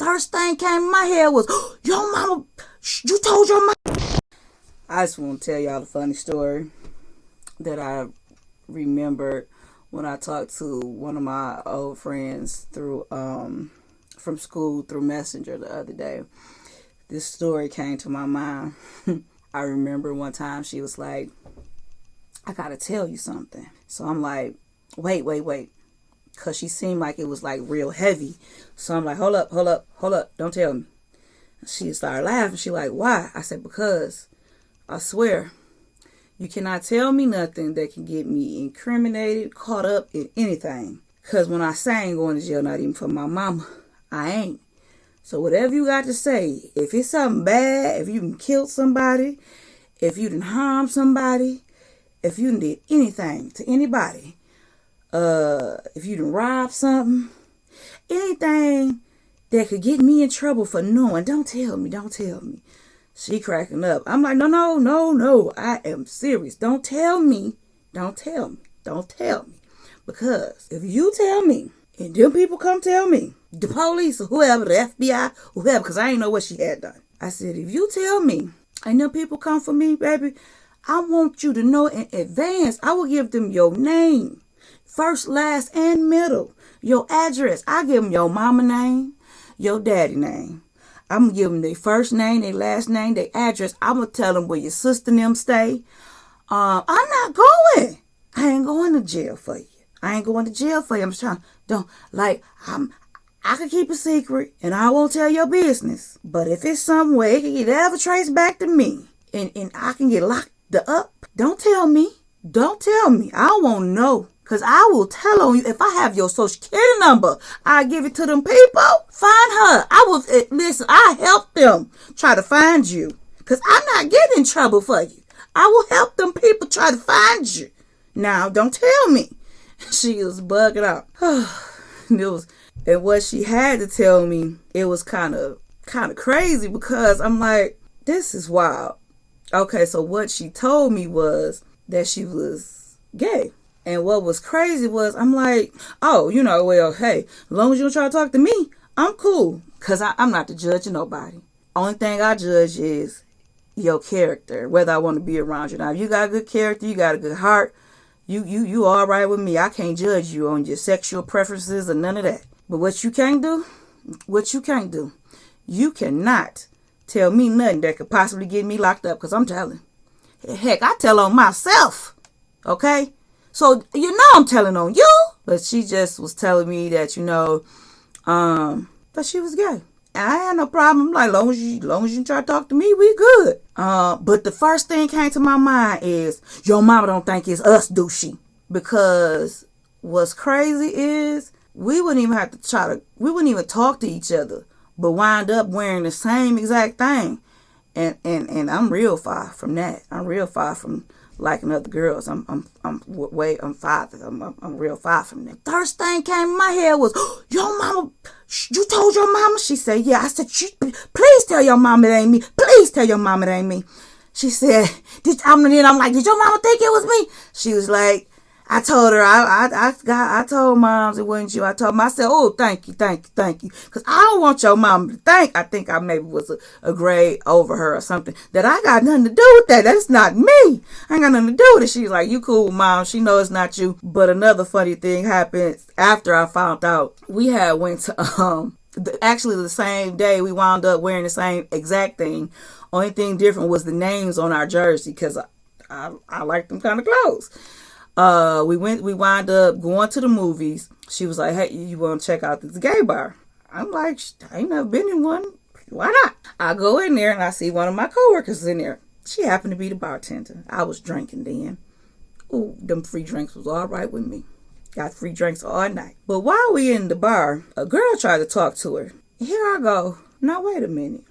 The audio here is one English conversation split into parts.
first thing came in my head was, your mama, you told your mama. I just want to tell y'all a funny story that I remembered when I talked to one of my old friends through from school through Messenger the other day. This story came to my mind. I remember one time she was like, I gotta tell you something. So I'm like, wait. Because she seemed like it was like real heavy. So I'm like, hold up, don't tell me. She started laughing. She like, why? I said, because I swear, you cannot tell me nothing that can get me incriminated, caught up in anything. Because when I say I ain't going to jail, not even for my mama, I ain't. So whatever you got to say, if it's something bad, if you done killed somebody, if you done harmed somebody, if you done did anything to anybody, if you done robbed something, anything that could get me in trouble for knowing, don't tell me. She cracking up. I'm like, no, I am serious. Don't tell me. Because if you tell me, and them people come tell me, the police or whoever, the FBI, whoever, because I ain't know what she had done. I said, if you tell me, and them people come for me, baby, I want you to know in advance, I will give them your name, first, last, and middle, your address. I give them your mama name, your daddy name. I'm going to give them their first name, their last name, their address. I'm going to tell them where your sister and them stay. I'm not going. I ain't going to jail for you. I'm just trying, I can keep a secret and I won't tell your business. But if it's some way it can get ever traced back to me and I can get locked up, don't tell me. I won't know. Because I will tell on you. If I have your social security number, I give it to them people. Find her. I help them try to find you. Because I'm not getting in trouble for you. I will help them people try to find you. Now, don't tell me. She was bugging out. And what she had to tell me, it was kind of crazy because I'm like, this is wild. Okay, so what she told me was that she was gay. And what was crazy was, I'm like, oh, well, hey, as long as you don't try to talk to me, I'm cool. Because I'm not the judge of nobody. Only thing I judge is your character, whether I want to be around you. Now, if you got a good character, you got a good heart, you all right with me. I can't judge you on your sexual preferences or none of that. But what you can't do, you cannot tell me nothing that could possibly get me locked up. Because I'm telling. Heck, I tell on myself. Okay? So, I'm telling on you. But she just was telling me that, that she was gay. And I had no problem. Like, long as you try to talk to me, we good. But the first thing came to my mind is, your mama don't think it's us, do she? Because what's crazy is, we wouldn't even talk to each other, but wind up wearing the same exact thing. And I'm real far from that. I'm real far from liking other girls. I'm farther. I'm real far from that. First thing came in my head was, your mama, you told your mama? She said, yeah. I said, please tell your mama it ain't me. Please tell your mama it ain't me. She said, I'm like, did your mama think it was me? She was like, I told her, I told moms it wasn't you. I told them, I said, oh, thank you. Because I don't want your mom to think I maybe was a grade over her or something. That I got nothing to do with that. That's not me. I ain't got nothing to do with it. She's like, you cool, mom. She knows it's not you. But another funny thing happened after I found out. We had went to, actually the same day, we wound up wearing the same exact thing. Only thing different was the names on our jersey because I like them kind of clothes. We wound up going to the movies. She was like, hey, you want to check out this gay bar? I'm like, I ain't never been in one. Why not? I go in there and I see one of my coworkers in there. She happened to be the bartender. I was drinking then. Ooh, them free drinks was all right with me. Got free drinks all night. But while we in the bar, a girl tried to talk to her. Here I go. Now, wait a minute.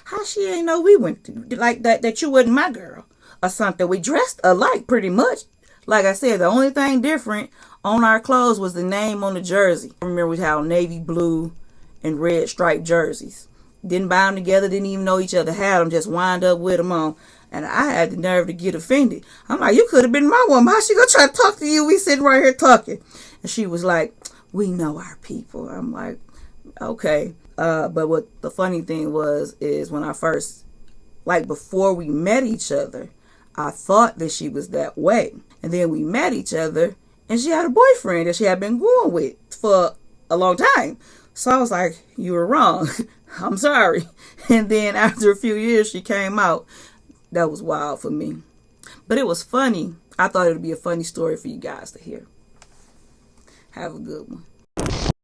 How she ain't know we went to, like that you wasn't my girl or something. We dressed alike pretty much. Like I said, the only thing different on our clothes was the name on the jersey. I remember we had navy blue and red striped jerseys. Didn't buy them together, didn't even know each other had them, just wind up with them on. And I had the nerve to get offended. I'm like, you could have been my woman. How she gonna try to talk to you? We sitting right here talking. And she was like, we know our people. I'm like, Okay. But what the funny thing was is when I first, like before we met each other, I thought that she was that way. And then we met each other and she had a boyfriend that she had been going with for a long time. So I was like, you were wrong. I'm sorry. And then after a few years, she came out. That was wild for me. But it was funny. I thought it would be a funny story for you guys to hear. Have a good one.